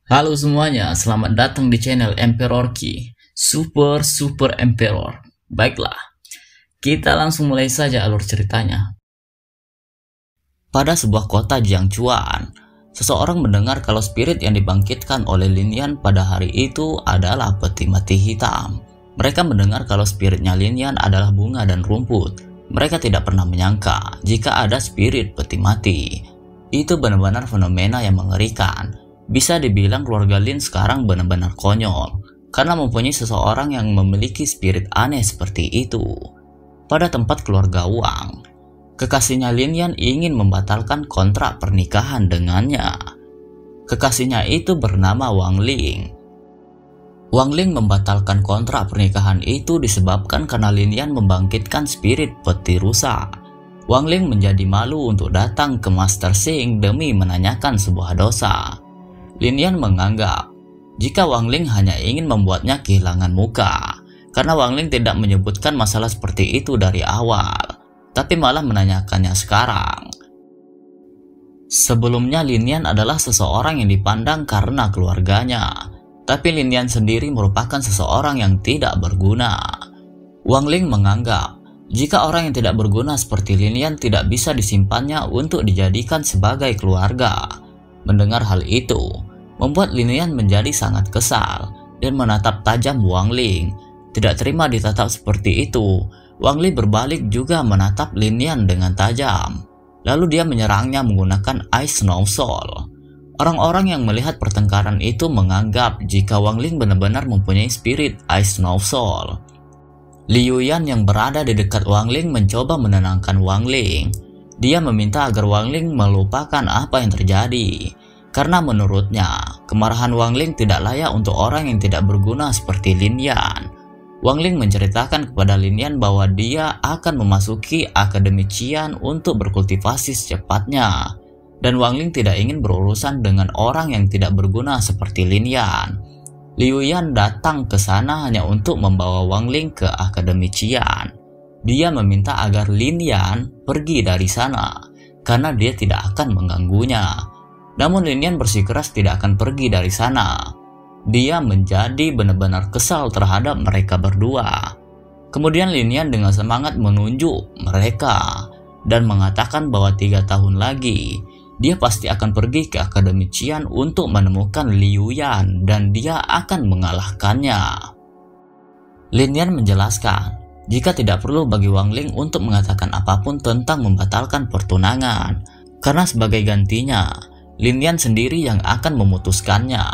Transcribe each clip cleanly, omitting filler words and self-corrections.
Halo semuanya, selamat datang di channel Emperor Key, Super Emperor. Baiklah, kita langsung mulai saja alur ceritanya. Pada sebuah kota Jiangchuan, seseorang mendengar kalau spirit yang dibangkitkan oleh Lin Yan pada hari itu adalah peti mati hitam. Mereka mendengar kalau spiritnya Lin Yan adalah bunga dan rumput. Mereka tidak pernah menyangka jika ada spirit peti mati. Itu benar-benar fenomena yang mengerikan. Bisa dibilang keluarga Lin sekarang benar-benar konyol karena mempunyai seseorang yang memiliki spirit aneh seperti itu. Pada tempat keluarga Wang, kekasihnya Lin Yan ingin membatalkan kontrak pernikahan dengannya. Kekasihnya itu bernama Wang Ling. Wang Ling membatalkan kontrak pernikahan itu disebabkan karena Lin Yan membangkitkan spirit peti rusa. Wang Ling menjadi malu untuk datang ke Master Xing demi menanyakan sebuah dosa. Lin Yan menganggap jika Wang Ling hanya ingin membuatnya kehilangan muka, karena Wang Ling tidak menyebutkan masalah seperti itu dari awal, tapi malah menanyakannya sekarang. Sebelumnya Lin Yan adalah seseorang yang dipandang karena keluarganya, tapi Lin Yan sendiri merupakan seseorang yang tidak berguna. Wang Ling menganggap jika orang yang tidak berguna seperti Lin Yan tidak bisa disimpannya untuk dijadikan sebagai keluarga. Mendengar hal itu, membuat Lin Yan menjadi sangat kesal dan menatap tajam Wang Ling. Tidak terima ditatap seperti itu, Wang Ling berbalik juga menatap Lin Yan dengan tajam. Lalu dia menyerangnya menggunakan Ice Snow Soul. Orang-orang yang melihat pertengkaran itu menganggap jika Wang Ling benar-benar mempunyai spirit Ice Snow Soul. Liu Yan yang berada di dekat Wang Ling mencoba menenangkan Wang Ling. Dia meminta agar Wang Ling melupakan apa yang terjadi. Karena menurutnya, kemarahan Wang Ling tidak layak untuk orang yang tidak berguna seperti Lin Yan. Wang Ling menceritakan kepada Lin Yan bahwa dia akan memasuki Akademi Qian untuk berkultivasi secepatnya. Dan Wang Ling tidak ingin berurusan dengan orang yang tidak berguna seperti Lin Yan. Liu Yan datang ke sana hanya untuk membawa Wang Ling ke Akademi Qian. Dia meminta agar Lin Yan pergi dari sana karena dia tidak akan mengganggunya. Namun Lin Yan bersikeras tidak akan pergi dari sana. Dia menjadi benar-benar kesal terhadap mereka berdua. Kemudian Lin Yan dengan semangat menunjuk mereka dan mengatakan bahwa 3 tahun lagi dia pasti akan pergi ke Akademi Qian untuk menemukan Liu Yan dan dia akan mengalahkannya. Lin Yan menjelaskan jika tidak perlu bagi Wang Ling untuk mengatakan apapun tentang membatalkan pertunangan, karena sebagai gantinya Lin Yan sendiri yang akan memutuskannya.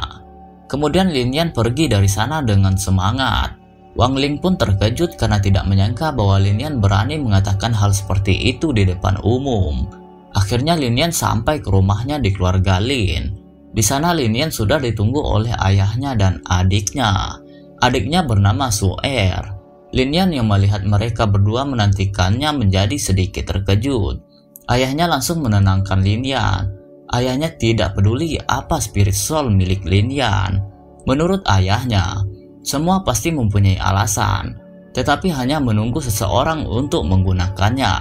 Kemudian Lin Yan pergi dari sana dengan semangat. Wang Ling pun terkejut karena tidak menyangka bahwa Lin Yan berani mengatakan hal seperti itu di depan umum. Akhirnya Lin Yan sampai ke rumahnya di keluarga Lin. Di sana Lin Yan sudah ditunggu oleh ayahnya dan adiknya. Adiknya bernama Su'er. Lin Yan yang melihat mereka berdua menantikannya menjadi sedikit terkejut. Ayahnya langsung menenangkan Lin Yan. Ayahnya tidak peduli apa spirit soul milik Lin Yan. Menurut ayahnya, semua pasti mempunyai alasan, tetapi hanya menunggu seseorang untuk menggunakannya.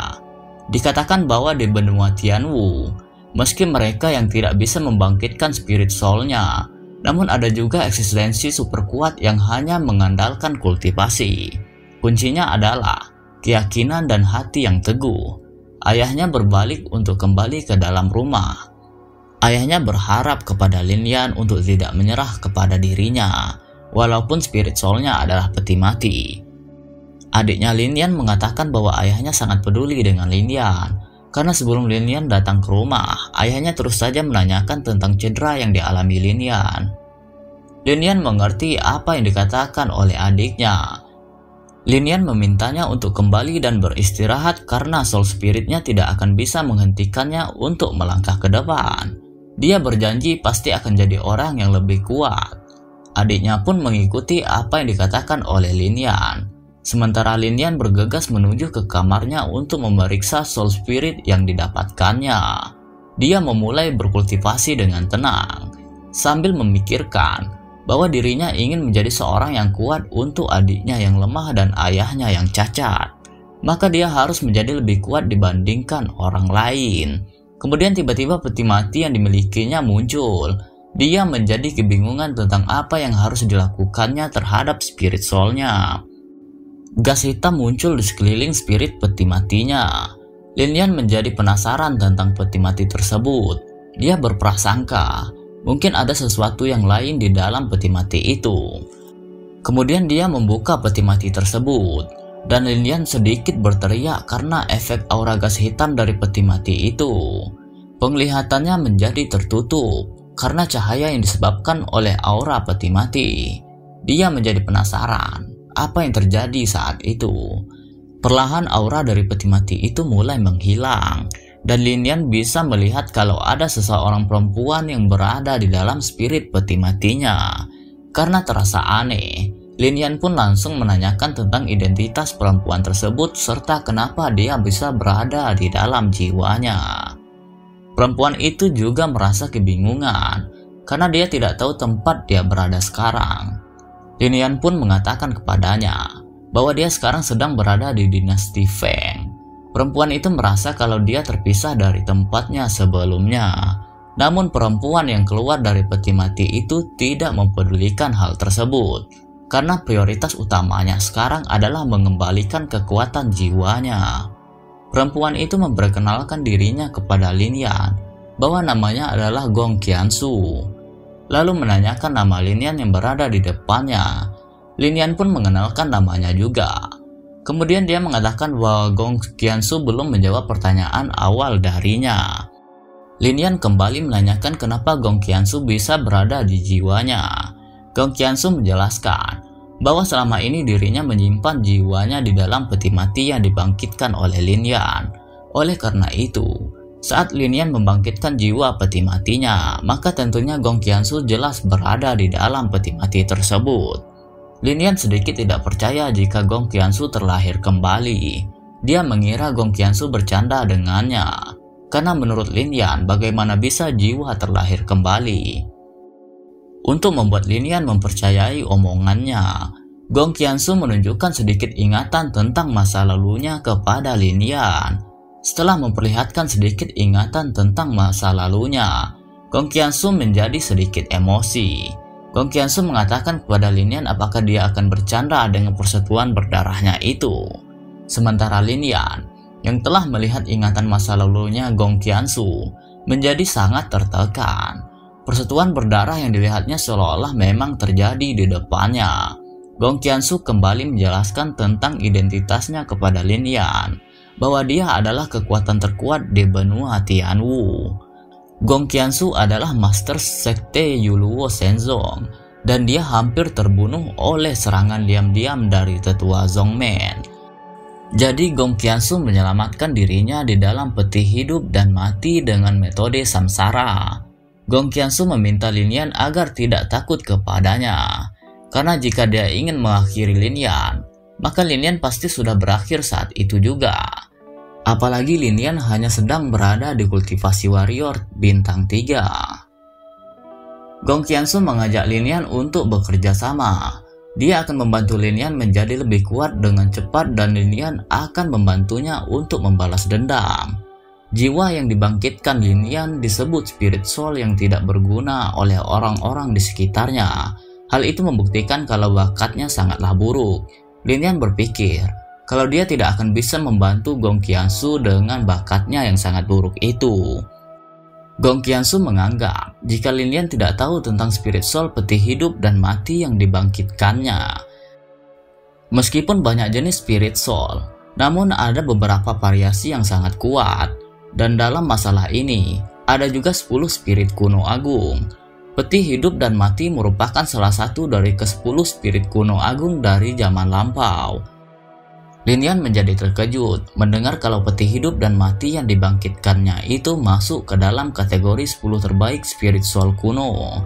Dikatakan bahwa di benua Tianwu, meski mereka yang tidak bisa membangkitkan spirit soul-nya, namun ada juga eksistensi super kuat yang hanya mengandalkan kultivasi. Kuncinya adalah keyakinan dan hati yang teguh. Ayahnya berbalik untuk kembali ke dalam rumah. Ayahnya berharap kepada Lin Yan untuk tidak menyerah kepada dirinya, walaupun spirit soul-nya adalah peti mati. Adiknya Lin Yan mengatakan bahwa ayahnya sangat peduli dengan Lin Yan, karena sebelum Lin Yan datang ke rumah, ayahnya terus saja menanyakan tentang cedera yang dialami Lin Yan. Lin Yan mengerti apa yang dikatakan oleh adiknya. Lin Yan memintanya untuk kembali dan beristirahat karena soul spiritnya tidak akan bisa menghentikannya untuk melangkah ke depan. Dia berjanji pasti akan jadi orang yang lebih kuat. Adiknya pun mengikuti apa yang dikatakan oleh Lin Yan. Sementara Lin Yan bergegas menuju ke kamarnya untuk memeriksa soul spirit yang didapatkannya. Dia memulai berkultivasi dengan tenang, sambil memikirkan bahwa dirinya ingin menjadi seorang yang kuat untuk adiknya yang lemah dan ayahnya yang cacat. Maka dia harus menjadi lebih kuat dibandingkan orang lain. Kemudian tiba-tiba peti mati yang dimilikinya muncul. Dia menjadi kebingungan tentang apa yang harus dilakukannya terhadap spirit soul-nya. Gas hitam muncul di sekeliling spirit peti matinya. Lin Yan menjadi penasaran tentang peti mati tersebut. Dia berprasangka mungkin ada sesuatu yang lain di dalam peti mati itu. Kemudian dia membuka peti mati tersebut, dan Lin Yan sedikit berteriak karena efek aura gas hitam dari peti mati itu. Penglihatannya menjadi tertutup karena cahaya yang disebabkan oleh aura peti mati. Dia menjadi penasaran apa yang terjadi saat itu. Perlahan aura dari peti mati itu mulai menghilang, dan Lin Yan bisa melihat kalau ada seseorang perempuan yang berada di dalam spirit peti matinya. Karena terasa aneh, Lin Yan pun langsung menanyakan tentang identitas perempuan tersebut serta kenapa dia bisa berada di dalam jiwanya. Perempuan itu juga merasa kebingungan karena dia tidak tahu tempat dia berada sekarang. Lin Yan pun mengatakan kepadanya bahwa dia sekarang sedang berada di dinasti Feng. Perempuan itu merasa kalau dia terpisah dari tempatnya sebelumnya. Namun perempuan yang keluar dari peti mati itu tidak mempedulikan hal tersebut karena prioritas utamanya sekarang adalah mengembalikan kekuatan jiwanya. Perempuan itu memperkenalkan dirinya kepada Lin Yan bahwa namanya adalah Gong Qiansu, lalu menanyakan nama Lin Yan yang berada di depannya. Lin Yan pun mengenalkan namanya juga. Kemudian dia mengatakan bahwa Gong Qiansu belum menjawab pertanyaan awal darinya. Lin Yan kembali menanyakan kenapa Gong Qiansu bisa berada di jiwanya. Gong Qiansu menjelaskan bahwa selama ini dirinya menyimpan jiwanya di dalam peti mati yang dibangkitkan oleh Lin Yan. Oleh karena itu, saat Lin Yan membangkitkan jiwa peti matinya, maka tentunya Gong Qiansu jelas berada di dalam peti mati tersebut. Lin Yan sedikit tidak percaya jika Gong Qiansu terlahir kembali. Dia mengira Gong Qiansu bercanda dengannya, karena menurut Lin Yan bagaimana bisa jiwa terlahir kembali. Untuk membuat Lin Yan mempercayai omongannya, Gong Qiansu menunjukkan sedikit ingatan tentang masa lalunya kepada Lin Yan. Setelah memperlihatkan sedikit ingatan tentang masa lalunya, Gong Qiansu menjadi sedikit emosi. Gong Qiansu mengatakan kepada Lin Yan apakah dia akan bercanda dengan persatuan berdarahnya itu. Sementara Lin Yan, yang telah melihat ingatan masa lalunya Gong Qiansu, menjadi sangat tertekan. Persatuan berdarah yang dilihatnya seolah-olah memang terjadi di depannya. Gong Qiansu kembali menjelaskan tentang identitasnya kepada Lin Yan, bahwa dia adalah kekuatan terkuat di benua Tianwu. Gong Qiansu adalah master sekte Yuluo Shenzong, dan dia hampir terbunuh oleh serangan diam-diam dari tetua Zongmen. Jadi Gong Qiansu menyelamatkan dirinya di dalam peti hidup dan mati dengan metode samsara. Gong Qiansu meminta Lin Yan agar tidak takut kepadanya, karena jika dia ingin mengakhiri Lin Yan, maka Lin Yan pasti sudah berakhir saat itu juga. Apalagi Lin Yan hanya sedang berada di kultivasi warrior bintang 3. Gong Qiansu mengajak Lin Yan untuk bekerja sama. Dia akan membantu Lin Yan menjadi lebih kuat dengan cepat dan Lin Yan akan membantunya untuk membalas dendam. Jiwa yang dibangkitkan Lin Yan disebut spirit soul yang tidak berguna oleh orang-orang di sekitarnya. Hal itu membuktikan kalau bakatnya sangatlah buruk. Lin Yan berpikir kalau dia tidak akan bisa membantu Gong Qiansu dengan bakatnya yang sangat buruk itu. Gong Qiansu menganggap jika Lin Yan tidak tahu tentang spirit soul peti hidup dan mati yang dibangkitkannya. Meskipun banyak jenis spirit soul, namun ada beberapa variasi yang sangat kuat. Dan dalam masalah ini, ada juga 10 spirit kuno agung. Peti hidup dan mati merupakan salah satu dari ke-10 spirit kuno agung dari zaman lampau. Lin Yan menjadi terkejut mendengar kalau peti hidup dan mati yang dibangkitkannya itu masuk ke dalam kategori 10 terbaik spirit soul kuno.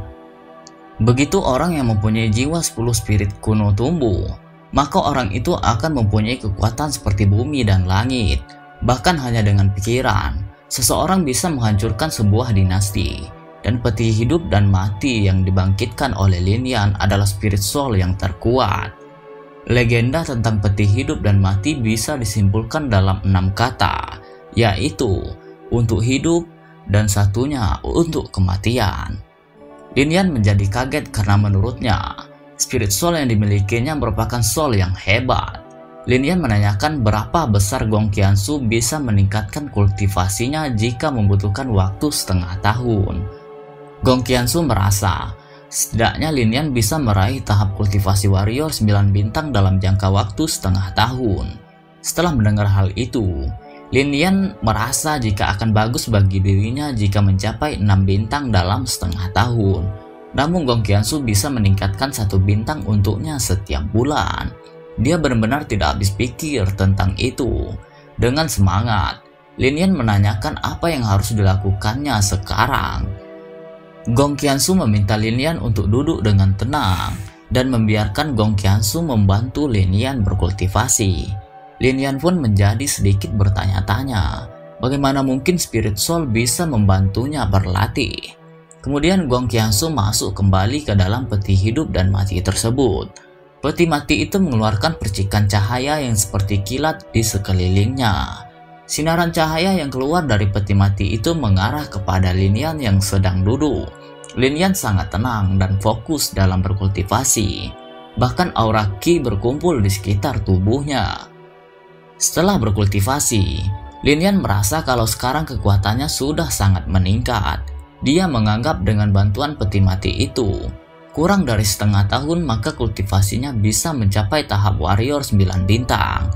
Begitu orang yang mempunyai jiwa 10 spirit kuno tumbuh, maka orang itu akan mempunyai kekuatan seperti bumi dan langit. Bahkan hanya dengan pikiran, seseorang bisa menghancurkan sebuah dinasti. Dan peti hidup dan mati yang dibangkitkan oleh Lin Yan adalah spirit soul yang terkuat. Legenda tentang peti hidup dan mati bisa disimpulkan dalam 6 kata, yaitu untuk hidup dan satunya untuk kematian. Lin Yan menjadi kaget karena menurutnya, spirit soul yang dimilikinya merupakan soul yang hebat. Lin Yan menanyakan berapa besar Gong Qiansu bisa meningkatkan kultivasinya jika membutuhkan waktu setengah tahun. Gong Qiansu merasa, setidaknya Lin Yan bisa meraih tahap kultivasi warrior 9 bintang dalam jangka waktu setengah tahun. Setelah mendengar hal itu, Lin Yan merasa jika akan bagus bagi dirinya jika mencapai 6 bintang dalam setengah tahun. Namun Gong Qiansu bisa meningkatkan 1 bintang untuknya setiap bulan. Dia benar-benar tidak habis pikir tentang itu. Dengan semangat, Lin Yan menanyakan apa yang harus dilakukannya sekarang. Gong Qiansu meminta Lin Yan untuk duduk dengan tenang dan membiarkan Gong Qiansu membantu Lin Yan berkultivasi. Lin Yan pun menjadi sedikit bertanya-tanya, bagaimana mungkin spirit soul bisa membantunya berlatih. Kemudian Gong Qiansu masuk kembali ke dalam peti hidup dan mati tersebut. Peti mati itu mengeluarkan percikan cahaya yang seperti kilat di sekelilingnya. Sinaran cahaya yang keluar dari peti mati itu mengarah kepada Lin Yan yang sedang duduk. Lin Yan sangat tenang dan fokus dalam berkultivasi. Bahkan aura Qi berkumpul di sekitar tubuhnya. Setelah berkultivasi, Lin Yan merasa kalau sekarang kekuatannya sudah sangat meningkat. Dia menganggap dengan bantuan peti mati itu, kurang dari setengah tahun maka kultivasinya bisa mencapai tahap warrior 9 bintang.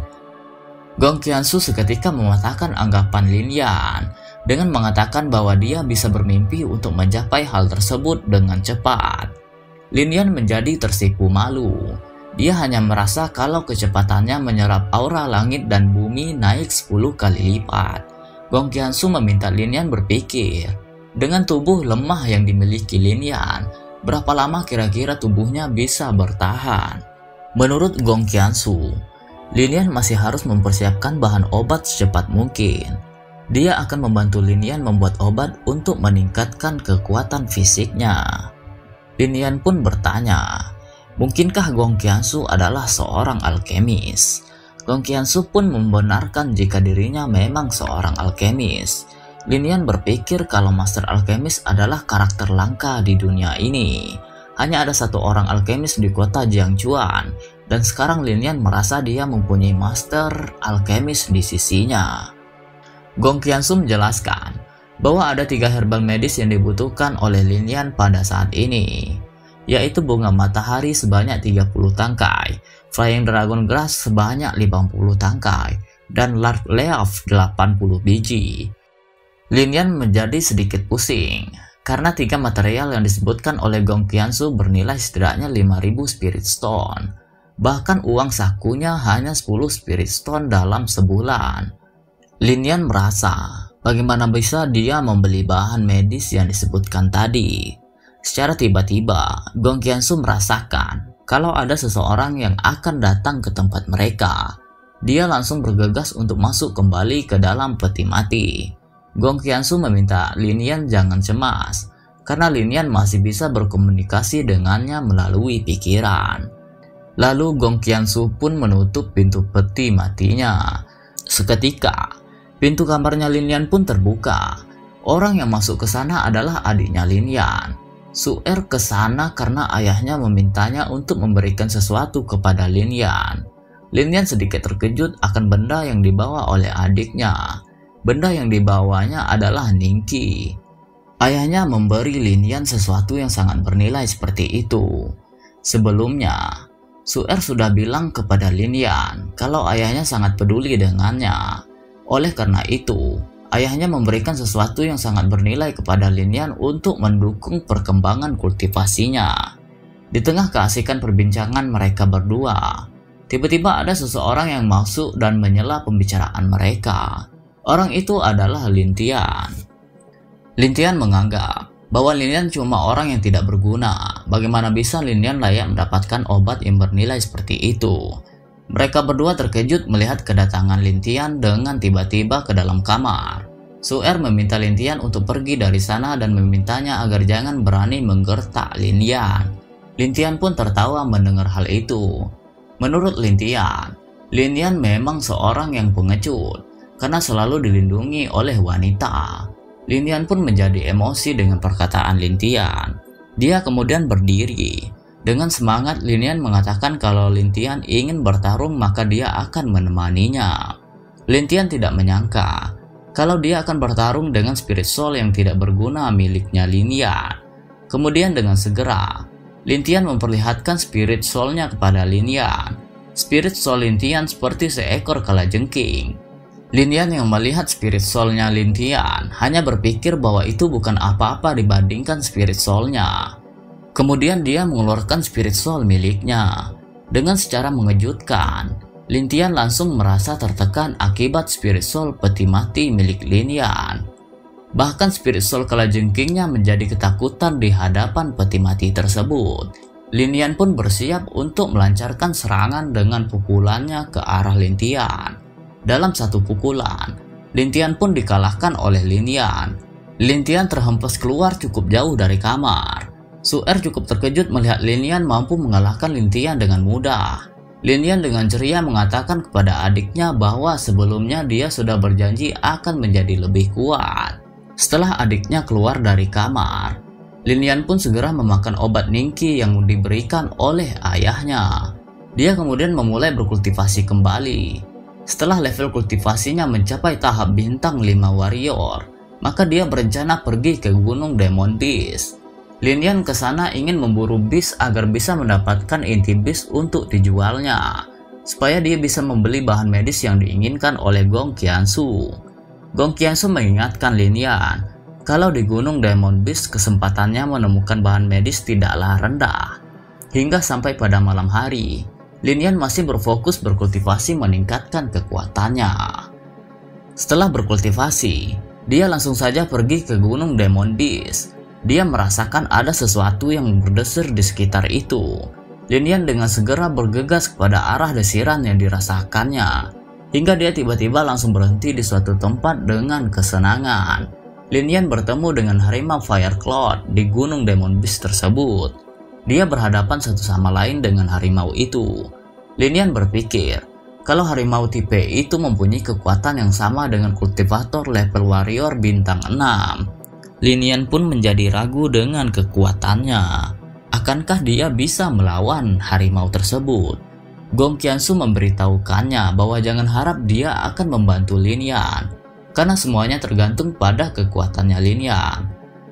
Gong Qiansu seketika mematahkan anggapan Lin Yan dengan mengatakan bahwa dia bisa bermimpi untuk mencapai hal tersebut dengan cepat. Lin Yan menjadi tersipu malu. Dia hanya merasa kalau kecepatannya menyerap aura langit dan bumi naik 10 kali lipat. Gong Qiansu meminta Lin Yan berpikir, dengan tubuh lemah yang dimiliki Lin Yan, berapa lama kira-kira tubuhnya bisa bertahan? Menurut Gong Qiansu, Lin Yan masih harus mempersiapkan bahan obat secepat mungkin. Dia akan membantu Lin Yan membuat obat untuk meningkatkan kekuatan fisiknya. Lin Yan pun bertanya, mungkinkah Gong Qiansu adalah seorang alkemis? Gong Qiansu pun membenarkan jika dirinya memang seorang alkemis. Lin Yan berpikir kalau master alkemis adalah karakter langka di dunia ini. Hanya ada 1 orang alkemis di kota Jiangchuan, dan sekarang Lin Yan merasa dia mempunyai master alkemis di sisinya. Gong Qiansu menjelaskan bahwa ada 3 herbal medis yang dibutuhkan oleh Lin Yan pada saat ini, yaitu bunga matahari sebanyak 30 tangkai, Flying Dragon Grass sebanyak 50 tangkai, dan Lark Leaf 80 biji. Lin Yan menjadi sedikit pusing, karena 3 material yang disebutkan oleh Gong Qiansu bernilai setidaknya 5.000 spirit stone. Bahkan uang sakunya hanya 10 spirit stone dalam sebulan. Lin Yan merasa, bagaimana bisa dia membeli bahan medis yang disebutkan tadi. Secara tiba-tiba, Gong Qiansu merasakan kalau ada seseorang yang akan datang ke tempat mereka. Dia langsung bergegas untuk masuk kembali ke dalam peti mati. Gong Qiansu meminta Lin Yan jangan cemas, karena Lin Yan masih bisa berkomunikasi dengannya melalui pikiran. Lalu Gong Qiansu pun menutup pintu peti matinya. Seketika, pintu kamarnya Lin Yan pun terbuka. Orang yang masuk ke sana adalah adiknya Lin Yan. Su-er ke sana karena ayahnya memintanya untuk memberikan sesuatu kepada Lin Yan. Lin Yan sedikit terkejut akan benda yang dibawa oleh adiknya. Benda yang dibawanya adalah Ningqi. Ayahnya memberi Lin Yan sesuatu yang sangat bernilai seperti itu. Sebelumnya, Su-er sudah bilang kepada Lin Yan kalau ayahnya sangat peduli dengannya. Oleh karena itu, ayahnya memberikan sesuatu yang sangat bernilai kepada Lin Yan untuk mendukung perkembangan kultivasinya. Di tengah keasikan perbincangan mereka berdua, tiba-tiba ada seseorang yang masuk dan menyela pembicaraan mereka. Orang itu adalah Lin Tian. Lin Tian menganggap bahwa Lin Yan cuma orang yang tidak berguna. Bagaimana bisa Lin Yan layak mendapatkan obat yang bernilai seperti itu? Mereka berdua terkejut melihat kedatangan Lin Tian dengan tiba-tiba ke dalam kamar. Su-er meminta Lin Tian untuk pergi dari sana dan memintanya agar jangan berani menggertak Lin Yan. Lin Tian pun tertawa mendengar hal itu. Menurut Lin Yan memang seorang yang pengecut, karena selalu dilindungi oleh wanita. Lin Yan pun menjadi emosi dengan perkataan Lin Tian. Dia kemudian berdiri. Dengan semangat, Lin Yan mengatakan kalau Lin Tian ingin bertarung maka dia akan menemaninya. Lin Tian tidak menyangka kalau dia akan bertarung dengan spirit soul yang tidak berguna miliknya Lin Yan. Kemudian dengan segera, Lin Tian memperlihatkan spirit soul-nya kepada Lin Yan. Spirit soul Lin Tian seperti seekor kalajengking. Lin Yan yang melihat spirit soul-nya Lin Tian hanya berpikir bahwa itu bukan apa-apa dibandingkan spirit soul-nya. Kemudian dia mengeluarkan spirit soul miliknya. Dengan secara mengejutkan, Lin Tian langsung merasa tertekan akibat spirit soul peti mati milik Lin Yan. Bahkan spirit soul kalajengkingnya menjadi ketakutan di hadapan peti mati tersebut. Lin Yan pun bersiap untuk melancarkan serangan dengan pukulannya ke arah Lin Tian. Dalam satu pukulan, Lin Tian pun dikalahkan oleh Lin Yan. Lin Tian terhempas keluar cukup jauh dari kamar. Su Er cukup terkejut melihat Lin Yan mampu mengalahkan Lin Tian dengan mudah. Lin Yan dengan ceria mengatakan kepada adiknya bahwa sebelumnya dia sudah berjanji akan menjadi lebih kuat. Setelah adiknya keluar dari kamar, Lin Yan pun segera memakan obat Ningki yang diberikan oleh ayahnya. Dia kemudian memulai berkultivasi kembali. Setelah level kultivasinya mencapai tahap bintang 5 warrior, maka dia berencana pergi ke Gunung Demon Beast. Lin Yan ke sana ingin memburu beast agar bisa mendapatkan inti beast untuk dijualnya, supaya dia bisa membeli bahan medis yang diinginkan oleh Gong Qiansu. Gong Qiansu mengingatkan Lin Yan kalau di Gunung Demon Beast kesempatannya menemukan bahan medis tidaklah rendah. Hingga sampai pada malam hari, Lin Yan masih berfokus berkultivasi meningkatkan kekuatannya. Setelah berkultivasi, dia langsung saja pergi ke Gunung Demon Beast. Dia merasakan ada sesuatu yang berdesir di sekitar itu. Lin Yan dengan segera bergegas kepada arah desiran yang dirasakannya, hingga dia tiba-tiba langsung berhenti di suatu tempat dengan kesenangan. Lin Yan bertemu dengan harimau Fire Cloud di Gunung Demon Beast tersebut. Dia berhadapan satu sama lain dengan harimau itu. Lin Yan berpikir kalau harimau tipe itu mempunyai kekuatan yang sama dengan kultivator level warrior bintang 6. Lin Yan pun menjadi ragu dengan kekuatannya. Akankah dia bisa melawan harimau tersebut? Gong Qiansu memberitahukannya bahwa jangan harap dia akan membantu Lin Yan, karena semuanya tergantung pada kekuatannya Lin Yan.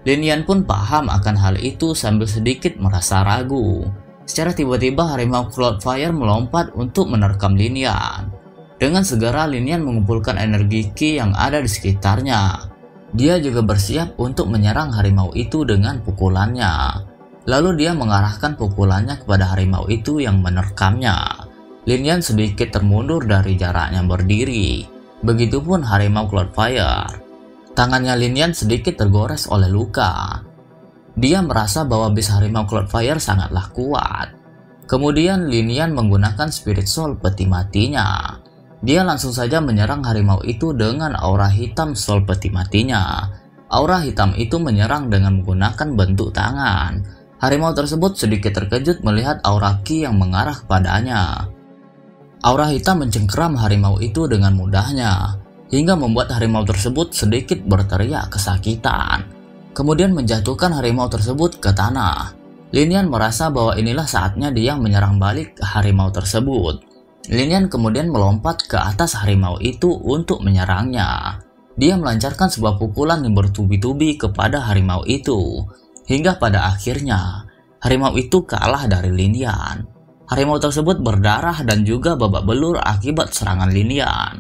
Lin Yan pun paham akan hal itu sambil sedikit merasa ragu. Secara tiba-tiba harimau Cloudfire melompat untuk menerkam Lin Yan. Dengan segera Lin Yan mengumpulkan energi Qi yang ada di sekitarnya. Dia juga bersiap untuk menyerang harimau itu dengan pukulannya. Lalu dia mengarahkan pukulannya kepada harimau itu yang menerkamnya. Lin Yan sedikit termundur dari jaraknya berdiri. Begitupun harimau Cloudfire. Tangannya Lin Yan sedikit tergores oleh luka. Dia merasa bahwa bis harimau Cloudfire sangatlah kuat. Kemudian Lin Yan menggunakan Spirit Soul peti matinya. Dia langsung saja menyerang harimau itu dengan aura hitam soul peti matinya. Aura hitam itu menyerang dengan menggunakan bentuk tangan. Harimau tersebut sedikit terkejut melihat aura Qi yang mengarah kepadanya. Aura hitam mencengkeram harimau itu dengan mudahnya, hingga membuat harimau tersebut sedikit berteriak kesakitan. Kemudian menjatuhkan harimau tersebut ke tanah. Lin Yan merasa bahwa inilah saatnya dia menyerang balik ke harimau tersebut. Lin Yan kemudian melompat ke atas harimau itu untuk menyerangnya. Dia melancarkan sebuah pukulan yang bertubi-tubi kepada harimau itu. Hingga pada akhirnya, harimau itu kalah dari Lin Yan. Harimau tersebut berdarah dan juga babak belur akibat serangan Lin Yan.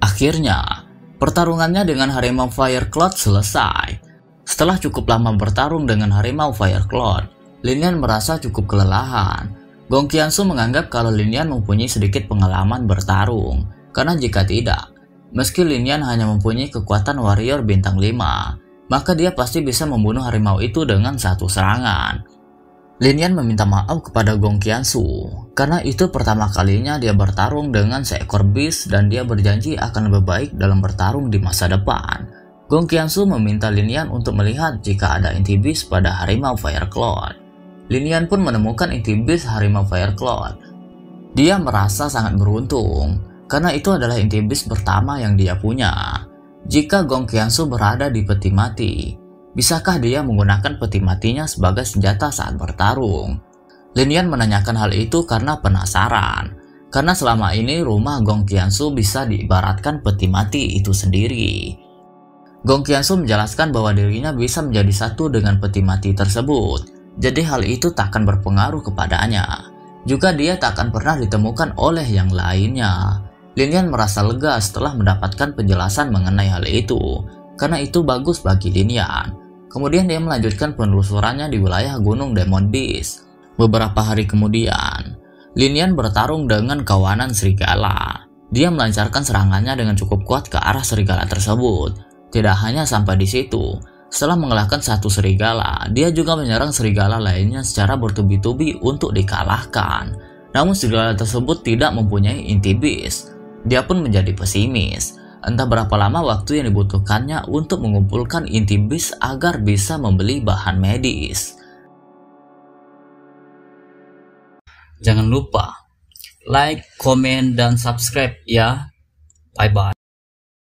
Akhirnya, pertarungannya dengan harimau Fire Cloud selesai. Setelah cukup lama bertarung dengan harimau Fire Cloud, Lin Yan merasa cukup kelelahan. Gong Qiansu menganggap kalau Lin Yan mempunyai sedikit pengalaman bertarung, karena jika tidak, meski Lin Yan hanya mempunyai kekuatan warrior bintang 5, maka dia pasti bisa membunuh harimau itu dengan satu serangan. Lin Yan meminta maaf kepada Gong Qiansu, karena itu pertama kalinya dia bertarung dengan seekor beast dan dia berjanji akan lebih baik dalam bertarung di masa depan. Gong Qiansu meminta Lin Yan untuk melihat jika ada inti beast pada harimau Fire Cloud. Lin Yan pun menemukan inti beast harimau Fire Cloud. Dia merasa sangat beruntung, karena itu adalah inti beast pertama yang dia punya. Jika Gong Qiansu berada di peti mati, Bisakah dia menggunakan peti matinya sebagai senjata saat bertarung? Lin Yan menanyakan hal itu karena penasaran. Karena selama ini rumah Gong Qiansu bisa diibaratkan peti mati itu sendiri. Gong Qiansu menjelaskan bahwa dirinya bisa menjadi satu dengan peti mati tersebut. Jadi hal itu tak akan berpengaruh kepadanya. Juga dia tak akan pernah ditemukan oleh yang lainnya. Lin Yan merasa lega setelah mendapatkan penjelasan mengenai hal itu. Karena itu bagus bagi Lin Yan. Kemudian dia melanjutkan penelusurannya di wilayah Gunung Demon Beast. Beberapa hari kemudian, Lin Yan bertarung dengan kawanan serigala. Dia melancarkan serangannya dengan cukup kuat ke arah serigala tersebut. Tidak hanya sampai di situ, setelah mengalahkan satu serigala, dia juga menyerang serigala lainnya secara bertubi-tubi untuk dikalahkan. Namun serigala tersebut tidak mempunyai inti beast. Dia pun menjadi pesimis. Entah berapa lama waktu yang dibutuhkannya untuk mengumpulkan inti beast agar bisa membeli bahan medis. Jangan lupa like, komen, dan subscribe ya. Bye-bye.